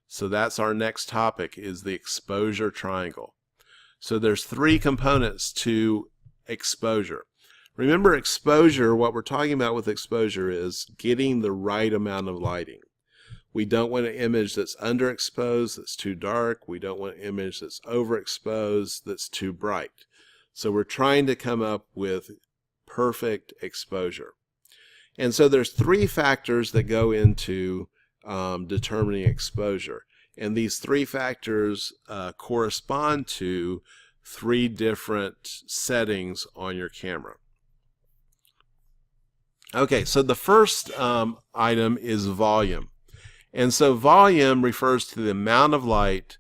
So that's our next topic, is the exposure triangle. So there's three components to exposure. Remember, exposure, what we're talking about with exposure is getting the right amount of lighting. We don't want an image that's underexposed, that's too dark. We don't want an image that's overexposed, that's too bright. So we're trying to come up with perfect exposure. And so there's three factors that go into determining exposure. And these three factors correspond to three different settings on your camera. Okay, so the first item is volume. And so volume refers to the amount of light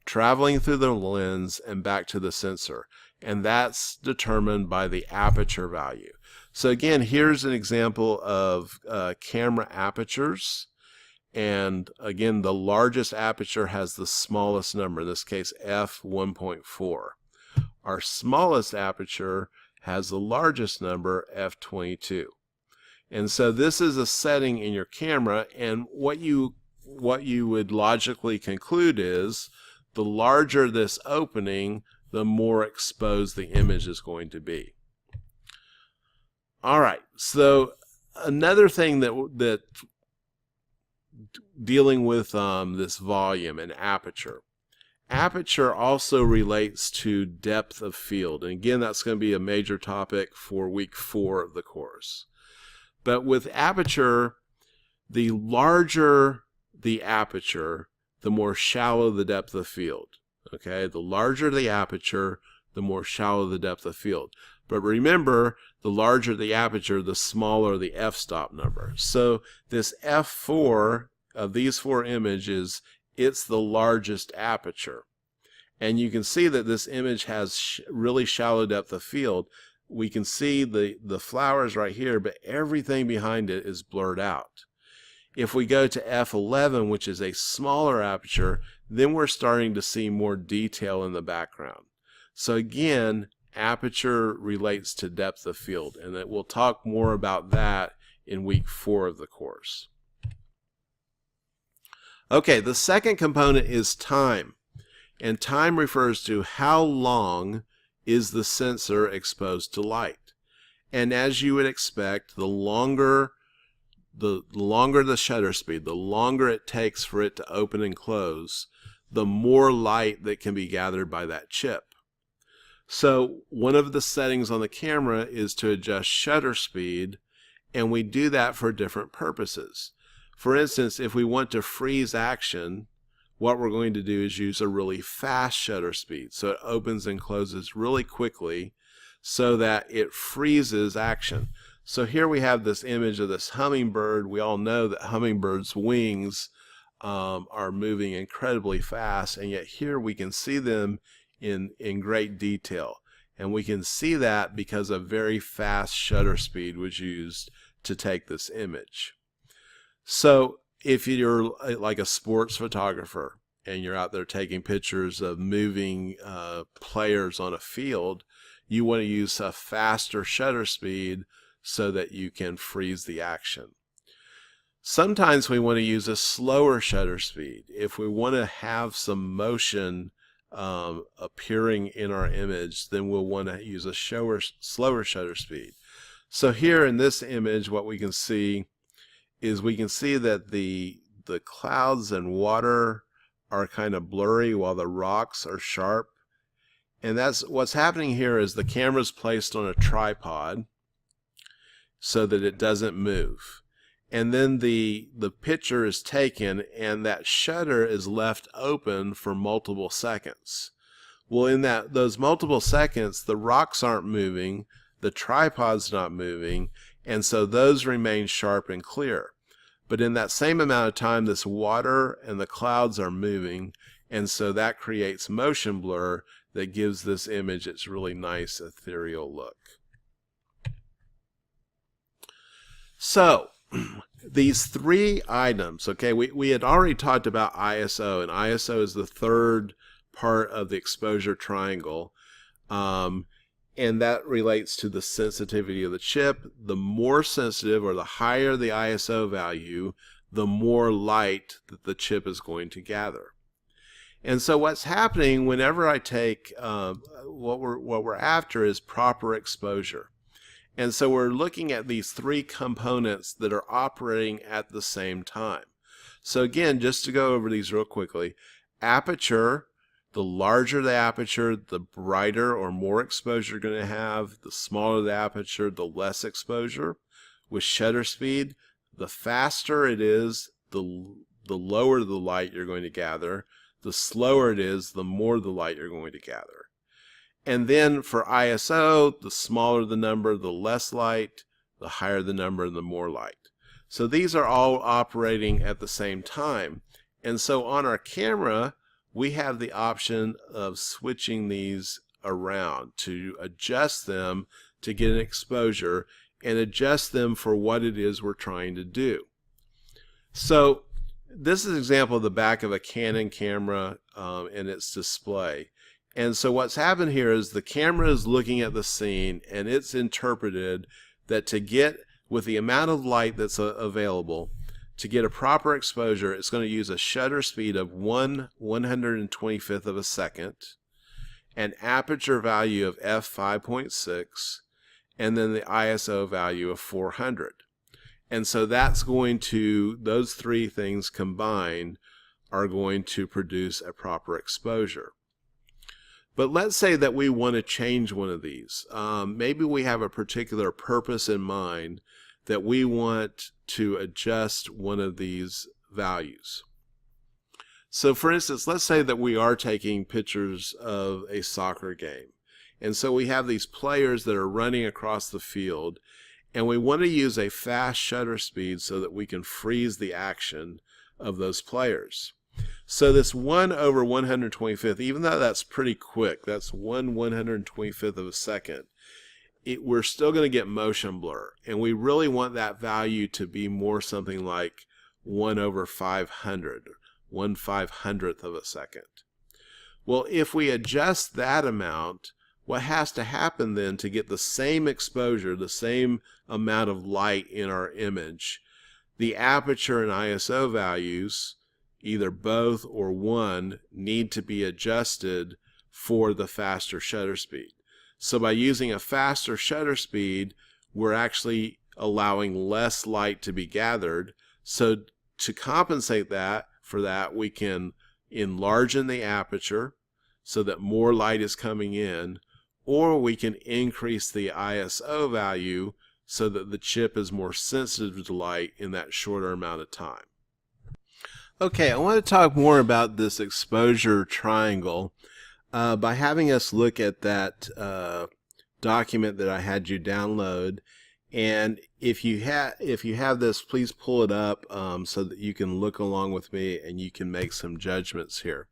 traveling through the lens and back to the sensor. And that's determined by the aperture value. So again, here's an example of camera apertures. And again, the largest aperture has the smallest number, in this case f1.4. Our smallest aperture has the largest number, f22. And so this is a setting in your camera, and what you would logically conclude is the larger this opening, the more exposed the image is going to be. All right, so another thing that dealing with this volume and aperture. Aperture also relates to depth of field. And again, that's going to be a major topic for week 4 of the course. But with aperture, the larger the aperture, the more shallow the depth of field. Okay, the larger the aperture, the more shallow the depth of field. But remember, the larger the aperture, the smaller the f-stop number. So this f4 of these 4 images, it's the largest aperture. And you can see that this image has really shallow depth of field. We can see the flowers right here, but everything behind it is blurred out. If we go to f11, which is a smaller aperture, then we're starting to see more detail in the background. So again, aperture relates to depth of field, and we'll talk more about that in week 4 of the course. Okay, the second component is time. And time refers to how long is the sensor exposed to light. And as you would expect, the longer the shutter speed, the longer it takes for it to open and close, the more light that can be gathered by that chip. So one of the settings on the camera is to adjust shutter speed, and we do that for different purposes. For instance, if we want to freeze action, what we're going to do is use a really fast shutter speed. So it opens and closes really quickly so that it freezes action. So here we have this image of this hummingbird. We all know that hummingbirds' wings are moving incredibly fast, and yet here we can see them in great detail. And we can see that because a very fast shutter speed was used to take this image. So if you're like a sports photographer and you're out there taking pictures of moving players on a field, you want to use a faster shutter speed so that you can freeze the action. Sometimes we want to use a slower shutter speed. If we want to have some motion appearing in our image, then we'll want to use a slower shutter speed. So here in this image, what we can see is we can see that the clouds and water are kind of blurry while the rocks are sharp. And that's what's happening here is the camera's placed on a tripod so that it doesn't move. And then the picture is taken and that shutter is left open for multiple seconds. Well, in those multiple seconds, the rocks aren't moving, the tripod's not moving, and so those remain sharp and clear. But in that same amount of time, this water and the clouds are moving, and so that creates motion blur that gives this image its really nice ethereal look. So these 3 items, okay, we had already talked about ISO, and ISO is the third part of the exposure triangle, and that relates to the sensitivity of the chip. The more sensitive, or the higher the ISO value, the more light that the chip is going to gather. And so what's happening whenever I take what we're after is proper exposure. And so we're looking at these three components that are operating at the same time. So again, just to go over these real quickly, aperture, the larger the aperture, the brighter or more exposure you're going to have. The smaller the aperture, the less exposure. With shutter speed, the faster it is, the lower the light you're going to gather. The slower it is, the more the light you're going to gather. And then for ISO, the smaller the number, the less light, the higher the number, the more light. So these are all operating at the same time. And so on our camera, we have the option of switching these around to adjust them to get an exposure and adjust them for what it is we're trying to do. So this is an example of the back of a Canon camera and its display. And so what's happened here is the camera is looking at the scene and it's interpreted that to get, with the amount of light that's available, to get a proper exposure, it's going to use a shutter speed of 1/125th of a second, an aperture value of f5.6, and then the ISO value of 400. And so that's going to, those three things combined are going to produce a proper exposure. But let's say that we want to change one of these. Maybe we have a particular purpose in mind that we want to adjust one of these values. So for instance, let's say that we are taking pictures of a soccer game. And so we have these players that are running across the field, and we want to use a fast shutter speed so that we can freeze the action of those players. So this 1/125th, even though that's pretty quick, that's 1/125th of a second, we're still going to get motion blur. And we really want that value to be more something like 1/500, 1/500th of a second. Well, if we adjust that amount, what has to happen then to get the same exposure, the same amount of light in our image, the aperture and ISO values, either both or one, need to be adjusted for the faster shutter speed. So by using a faster shutter speed, we're actually allowing less light to be gathered. So to compensate for that, we can enlarge the aperture so that more light is coming in, or we can increase the ISO value so that the chip is more sensitive to light in that shorter amount of time. Okay, I want to talk more about this exposure triangle by having us look at that document that I had you download. And if you have this, please pull it up so that you can look along with me and you can make some judgments here.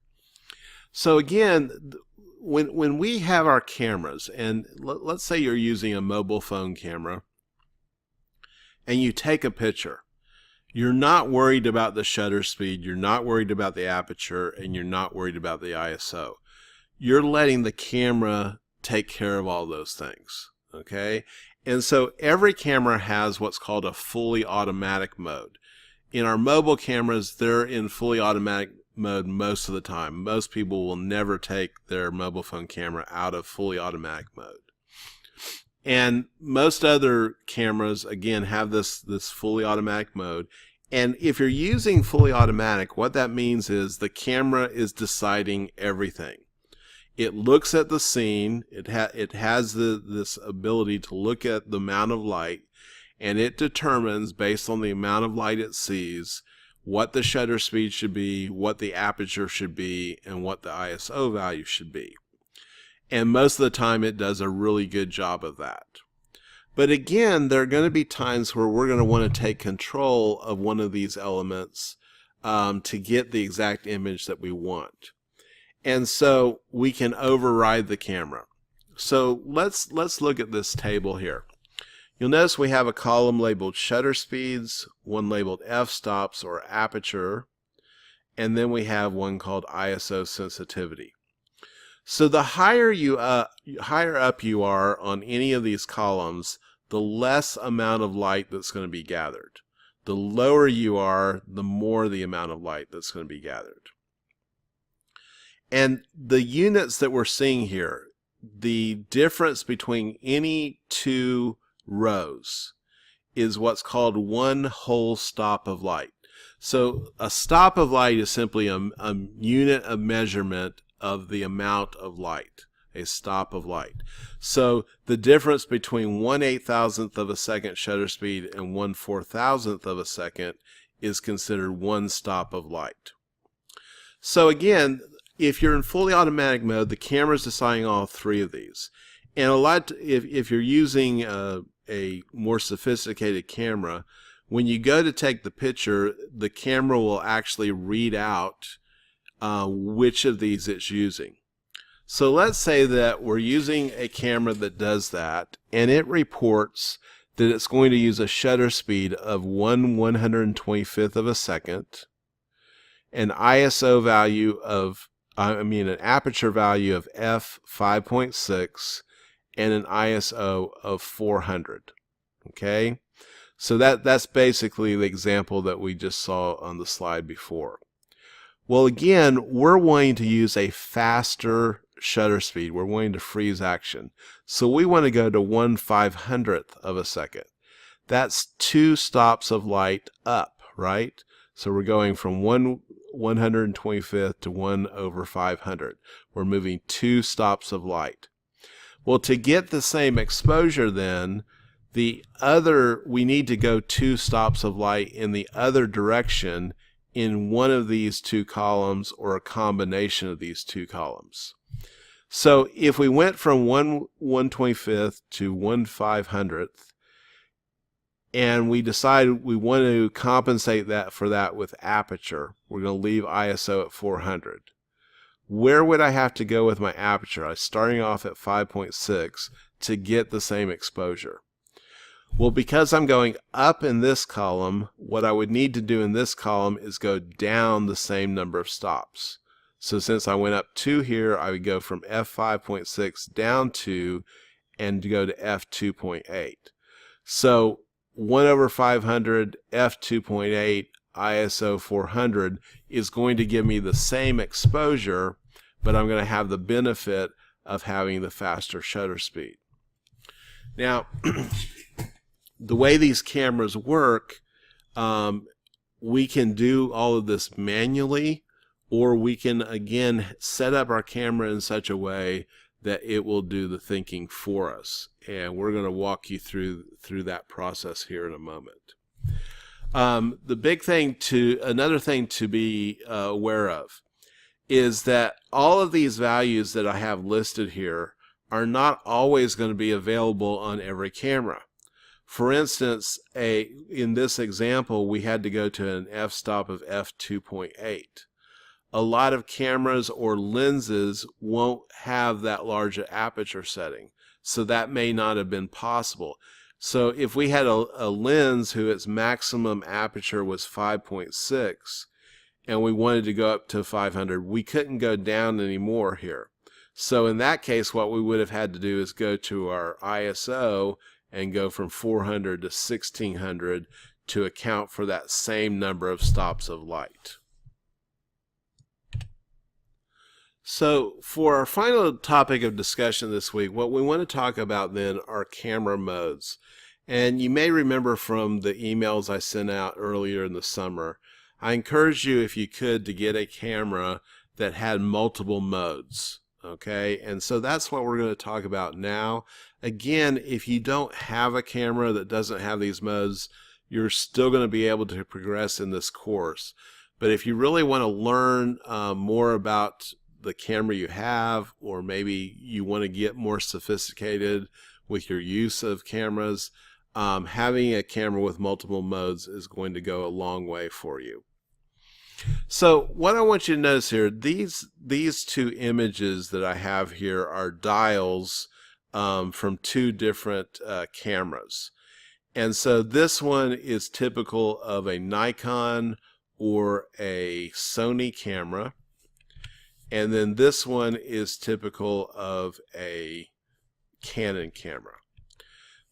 So again, when we have our cameras, and let's say you're using a mobile phone camera and you take a picture, you're not worried about the shutter speed, you're not worried about the aperture, and you're not worried about the ISO. You're letting the camera take care of all those things, okay? And so every camera has what's called a fully automatic mode. In our mobile cameras, they're in fully automatic mode most of the time. Most people will never take their mobile phone camera out of fully automatic mode. And most other cameras, again, have this fully automatic mode. And if you're using fully automatic, what that means is the camera is deciding everything. It looks at the scene. It has this ability to look at the amount of light, and it determines, based on the amount of light it sees, what the shutter speed should be, what the aperture should be, and what the ISO value should be. And most of the time it does a really good job of that. But again, there are going to be times where we're going to want to take control of one of these elements to get the exact image that we want. And so we can override the camera. So let's look at this table here. You'll notice we have a column labeled shutter speeds, one labeled f-stops or aperture, and then we have one called ISO sensitivity. So the higher up you are on any of these columns, the less amount of light that's going to be gathered. The lower you are, the more the amount of light that's going to be gathered. And the units that we're seeing here, the difference between any two rows is what's called one whole stop of light. So a stop of light is simply a unit of measurement of the amount of light, a stop of light. So the difference between 1/8,000th of a second shutter speed and 1/4,000th of a second is considered one stop of light. So again, if you're in fully automatic mode, the camera's deciding all three of these. And if you're using a more sophisticated camera, when you go to take the picture, the camera will actually read out which of these it's using. So let's say that we're using a camera that does that, and it reports that it's going to use a shutter speed of 1/125th of a second, an ISO value of, an aperture value of f/5.6, and an ISO of 400. Okay, so that's basically the example that we just saw on the slide before. Well, again, we're wanting to use a faster shutter speed. We're wanting to freeze action. So we want to go to 1/500th of a second. That's 2 stops of light up, right? So we're going from 1/125th to 1/500. We're moving 2 stops of light. Well, to get the same exposure then, we need to go 2 stops of light in the other direction in one of these two columns or a combination of these two columns. So if we went from 1/125th to 1/500th, and we decided we want to compensate for that with aperture, we're going to leave ISO at 400. Where would I have to go with my aperture? I'm starting off at 5.6 to get the same exposure. Well, because I'm going up in this column, what I would need to do in this column is go down the same number of stops. So since I went up 2 here, I would go from f5.6 down 2 and go to f2.8. So 1/500, f2.8, ISO 400 is going to give me the same exposure, but I'm going to have the benefit of having the faster shutter speed. Now, the way these cameras work, we can do all of this manually, or we can again set up our camera in such a way that it will do the thinking for us. And we're going to walk you through that process here in a moment. Another thing to be aware of is that all of these values that I have listed here are not always going to be available on every camera. For instance, in this example, we had to go to an f-stop of f2.8. A lot of cameras or lenses won't have that large aperture setting, so that may not have been possible. So if we had a lens whose maximum aperture was 5.6 and we wanted to go up to 500, we couldn't go down anymore here. So in that case, what we would have had to do is go to our ISO and go from 400 to 1600 to account for that same number of stops of light. So for our final topic of discussion this week, what we want to talk about then are camera modes. And you may remember from the emails I sent out earlier in the summer, I encouraged you, if you could, to get a camera that had multiple modes. Okay, and so that's what we're going to talk about now. Again, if you don't have a camera that doesn't have these modes, you're still going to be able to progress in this course. But if you really want to learn more about the camera you have, or maybe you want to get more sophisticated with your use of cameras, having a camera with multiple modes is going to go a long way for you. So what I want you to notice here, these two images that I have here are dials from two different cameras. And so this one is typical of a Nikon or a Sony camera. And then this one is typical of a Canon camera.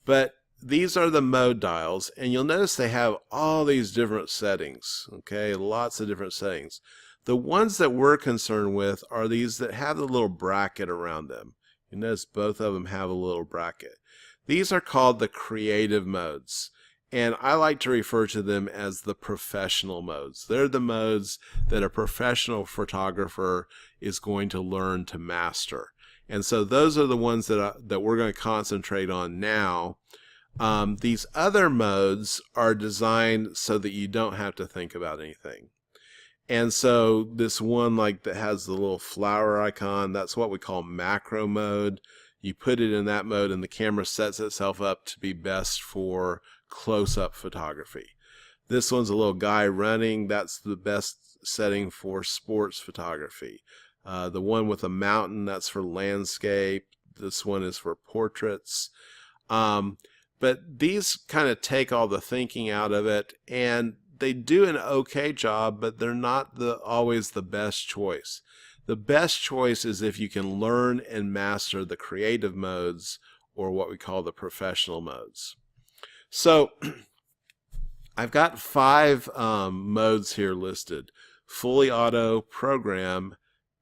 But these are the mode dials, and you'll notice they have all these different settings, okay, lots of different settings. The ones that we're concerned with are these that have the little bracket around them. You notice both of them have a little bracket. These are called the creative modes, and I like to refer to them as the professional modes. They're the modes that a professional photographer is going to learn to master. And so those are the ones that we're going to concentrate on now. These other modes are designed so that you don't have to think about anything. And so this one like that has the little flower icon, that's what we call macro mode. You put it in that mode and the camera sets itself up to be best for close-up photography. This one's a little guy running, that's the best setting for sports photography. The one with a mountain, that's for landscape. This one is for portraits. But these kind of take all the thinking out of it, and they do an okay job, but they're not always the best choice. The best choice is if you can learn and master the creative modes, or what we call the professional modes. So I've got 5 modes here listed: fully auto, program,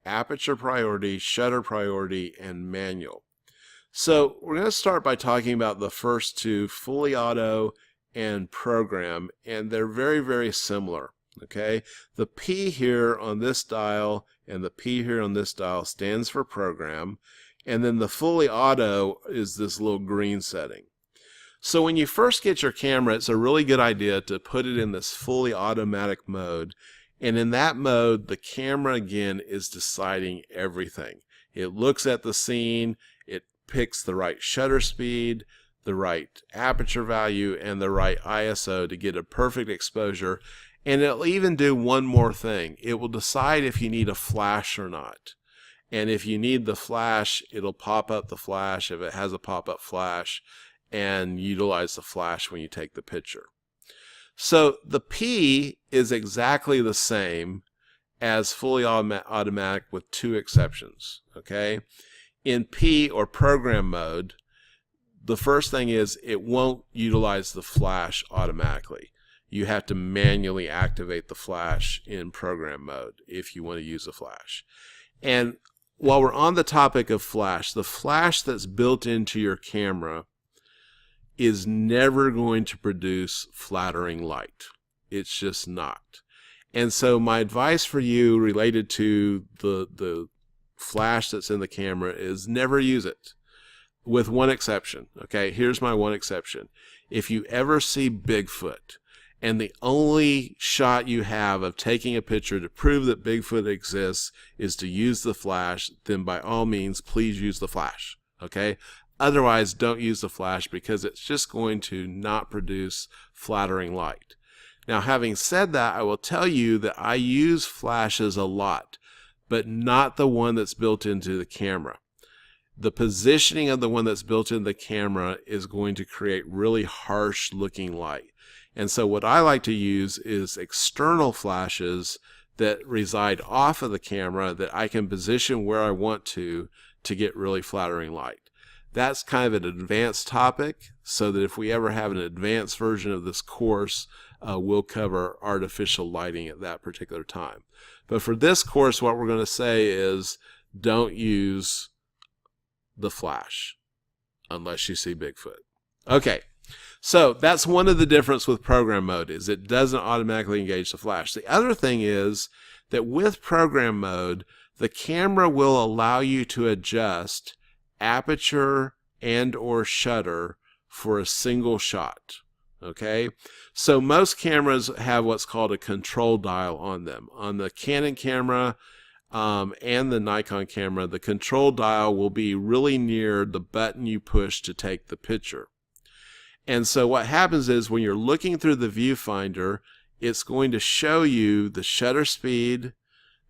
aperture priority, shutter priority, and manual. So we're going to start by talking about the first 2, fully auto and program, and they're very, very similar. Okay, the P here on this dial and the P here on this dial stands for program, and then the fully auto is this little green setting. So when you first get your camera, it's a really good idea to put it in this fully automatic mode, and in that mode the camera again is deciding everything. It looks at the scene, it picks the right shutter speed, the right aperture value, and the right ISO to get a perfect exposure. And it'll even do one more thing. It will decide if you need a flash or not. And if you need the flash, it'll pop up the flash if it has a pop-up flash, and utilize the flash when you take the picture. So the P is exactly the same as fully automatic with 2 exceptions. Okay? In P, or program mode, the first thing is it won't utilize the flash automatically. You have to manually activate the flash in program mode if you want to use a flash. And while we're on the topic of flash, the flash that's built into your camera is never going to produce flattering light. It's just not. And so my advice for you related to the flash that's in the camera is never use it, with one exception. Okay, here's my one exception. If you ever see Bigfoot and the only shot you have of taking a picture to prove that Bigfoot exists is to use the flash, then by all means please use the flash. Okay, otherwise don't use the flash, because it's just going to not produce flattering light. Now, having said that, I will tell you that I use flashes a lot, but not the one that's built into the camera. The positioning of the one that's built into the camera is going to create really harsh looking light. And so what I like to use is external flashes that reside off of the camera that I can position where I want to get really flattering light. That's kind of an advanced topic, so that if we ever have an advanced version of this course, we'll cover artificial lighting at that particular time. But for this course, what we're going to say is don't use the flash unless you see Bigfoot. Okay, so that's one of the difference with program mode, is it doesn't automatically engage the flash. The other thing is that with program mode, the camera will allow you to adjust aperture and or shutter for a single shot. Okay, so most cameras have what's called a control dial on them. On the Canon camera and the Nikon camera, the control dial will be really near the button you push to take the picture. And so what happens is when you're looking through the viewfinder, it's going to show you the shutter speed,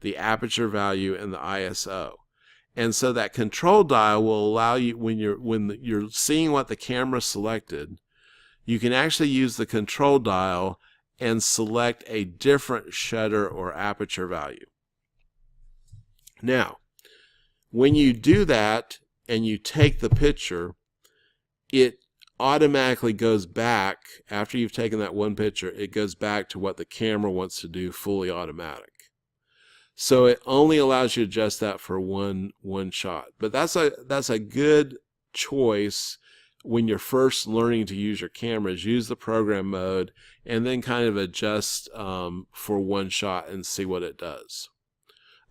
the aperture value, and the ISO. And so that control dial will allow you, when you're seeing what the camera selected, you can actually use the control dial and select a different shutter or aperture value. Now, when you do that and you take the picture, it automatically goes back, after you've taken that one picture, it goes back to what the camera wants to do, fully automatic. So it only allows you to adjust that for one shot. But that's a good choice when you're first learning to use your cameras. Use the program mode and then kind of adjust for one shot and see what it does.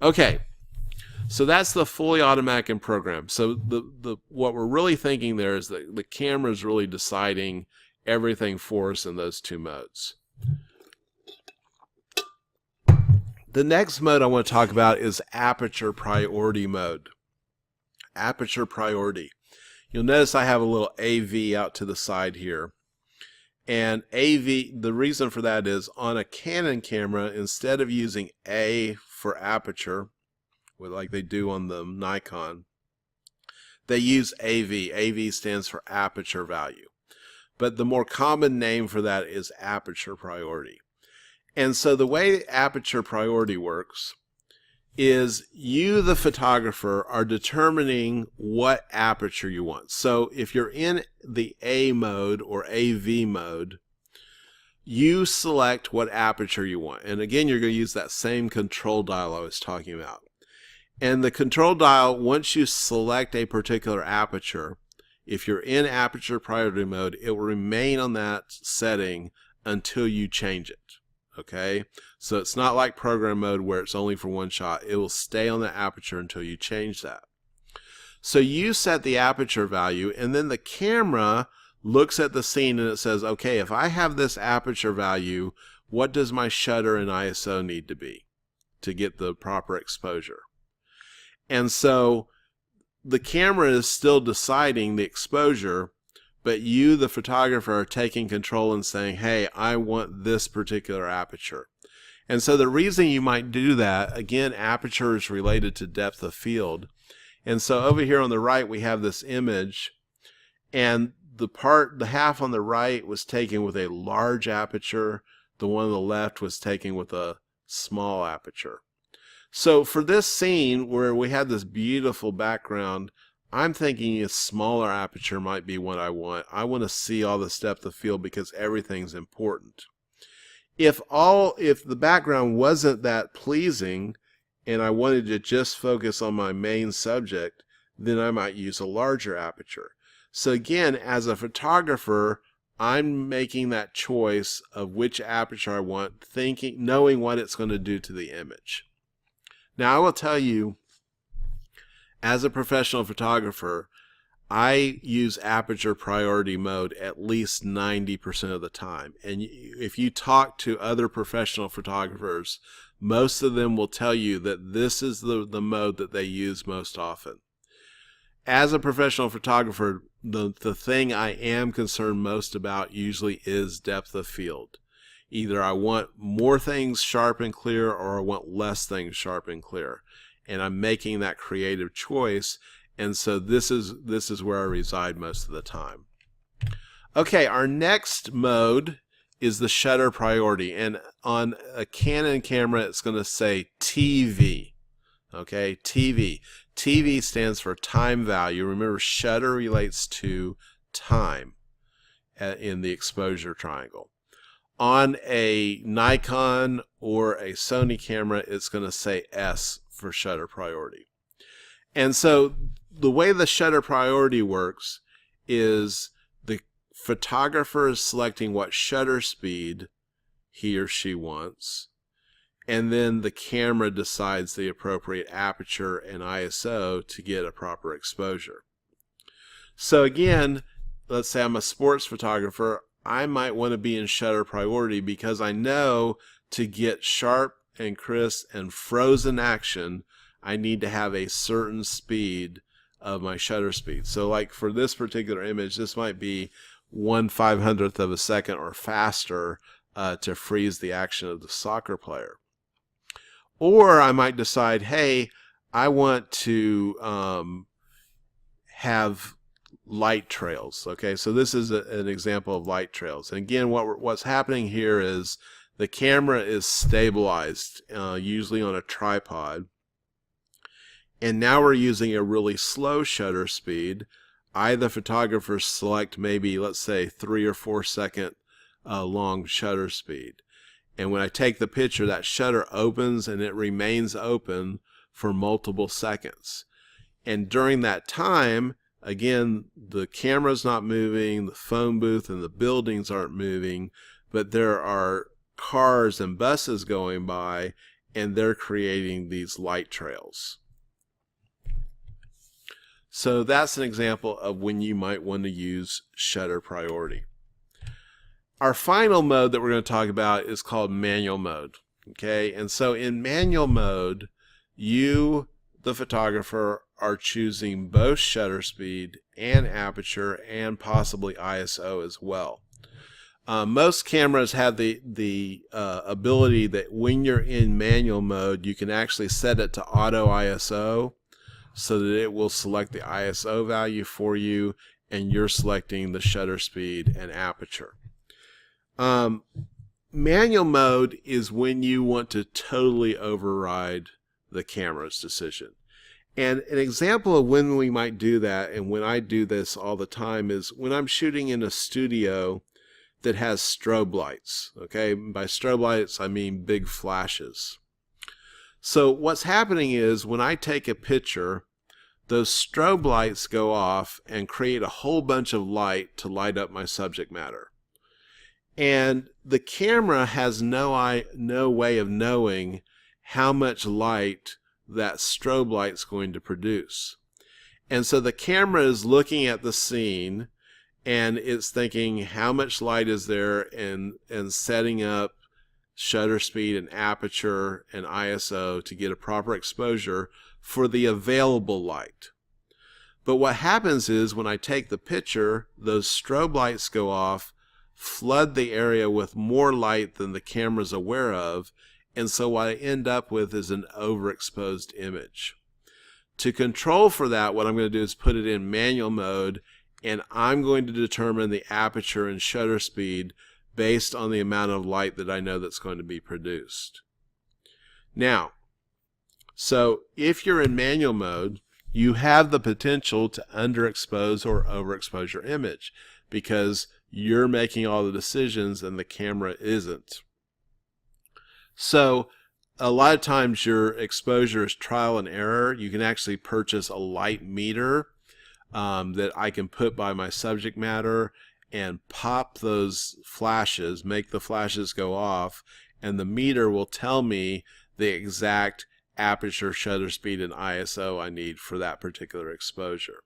Okay, so that's the fully automatic and program. So what we're really thinking there is that the camera is really deciding everything for us in those two modes. The next mode I want to talk about is aperture priority mode. Aperture priority. You'll notice I have a little AV out to the side here. And AV, the reason for that is on a Canon camera, instead of using A for aperture, like they do on the Nikon, they use AV. AV stands for aperture value. But the more common name for that is aperture priority. And so the way aperture priority works is you, the photographer, are determining what aperture you want. So if you're in the A mode or AV mode, you select what aperture you want. And again, you're going to use that same control dial I was talking about. And the control dial, once you select a particular aperture, if you're in aperture priority mode, it will remain on that setting until you change it. Okay, so it's not like program mode where it's only for one shot. It will stay on the aperture until you change that. So you set the aperture value, and then the camera looks at the scene and it says, okay, if I have this aperture value, what does my shutter and ISO need to be to get the proper exposure? And so the camera is still deciding the exposure, but you, the photographer, are taking control and saying, hey, I want this particular aperture. And so the reason you might do that, again, aperture is related to depth of field. And so over here on the right, we have this image, and the half on the right was taken with a large aperture. The one on the left was taken with a small aperture. So for this scene where we had this beautiful background, I'm thinking a smaller aperture might be what I want. I want to see all this depth of field because everything's important. If the background wasn't that pleasing and I wanted to just focus on my main subject, then I might use a larger aperture. So again, as a photographer, I'm making that choice of which aperture I want, knowing what it's going to do to the image. Now I will tell you, as a professional photographer, I use aperture priority mode at least 90% of the time. And if you talk to other professional photographers, most of them will tell you that this is the mode that they use most often. As a professional photographer, the thing I am concerned most about usually is depth of field. Either I want more things sharp and clear, or I want less things sharp and clear. And I'm making that creative choice, and so this is where I reside most of the time. Okay, our next mode is the shutter priority, and on a Canon camera it's going to say TV. Okay, TV. TV stands for time value. Remember, shutter relates to time in the exposure triangle. On a Nikon or a Sony camera, it's going to say S for shutter priority. And so the way the shutter priority works is the photographer is selecting what shutter speed he or she wants, and then the camera decides the appropriate aperture and ISO to get a proper exposure. So again, let's say I'm a sports photographer, I might want to be in shutter priority because I know to get sharp and crisp and frozen action, I need to have a certain speed of my shutter speed. So like for this particular image, this might be 1/500th of a second or faster to freeze the action of the soccer player. Or I might decide, hey, I want to have light trails. Okay, so this is an example of light trails. And again, what's happening here is the camera is stabilized, usually on a tripod. And now we're using a really slow shutter speed. I, the photographer, select maybe, let's say, 3 or 4 second long shutter speed. And when I take the picture, that shutter opens and it remains open for multiple seconds. And during that time, again, the camera's not moving, the phone booth and the buildings aren't moving, but there are cars and buses going by, and they're creating these light trails. So that's an example of when you might want to use shutter priority. Our final mode that we're going to talk about is called manual mode. Okay, and so in manual mode, you, the photographer, are choosing both shutter speed and aperture and possibly ISO as well. Most cameras have the ability that when you're in manual mode, you can actually set it to auto ISO so that it will select the ISO value for you, and you're selecting the shutter speed and aperture. Manual mode is when you want to totally override the camera's decision. And an example of when we might do that, and when I do this all the time, is when I'm shooting in a studio that has strobe lights. Okay, by strobe lights I mean big flashes. So what's happening is when I take a picture, those strobe lights go off and create a whole bunch of light to light up my subject matter. And the camera has no way of knowing how much light that strobe light's going to produce. And so the camera is looking at the scene and it's thinking how much light is there, and setting up shutter speed and aperture and ISO to get a proper exposure for the available light. But what happens is when I take the picture, those strobe lights go off, flood the area with more light than the camera's aware of, and so what I end up with is an overexposed image. To control for that, what I'm going to do is put it in manual mode, and I'm going to determine the aperture and shutter speed based on the amount of light that I know that's going to be produced. Now, so if you're in manual mode, you have the potential to underexpose or overexpose your image because you're making all the decisions and the camera isn't. So a lot of times your exposure is trial and error. You can actually purchase a light meter that I can put by my subject matter and pop those flashes, make the flashes go off, and the meter will tell me the exact aperture, shutter speed, and ISO I need for that particular exposure.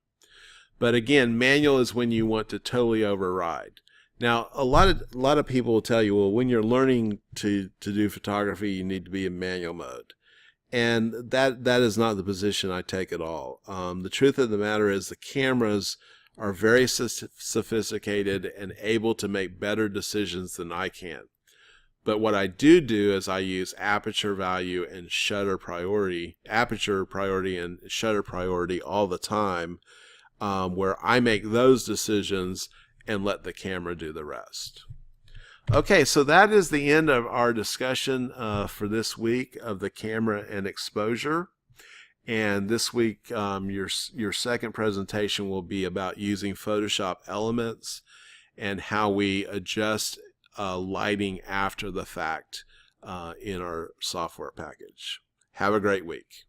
But again, manual is when you want to totally override. Now, a lot of people will tell you, well, when you're learning to do photography, you need to be in manual mode. And that is not the position I take at all. The truth of the matter is the cameras are very sophisticated and able to make better decisions than I can. But what I do is I use aperture value and shutter priority, aperture priority and shutter priority all the time, where I make those decisions and let the camera do the rest. Okay, so that is the end of our discussion for this week of the camera and exposure. And this week, your second presentation will be about using Photoshop elements and how we adjust lighting after the fact in our software package. Have a great week.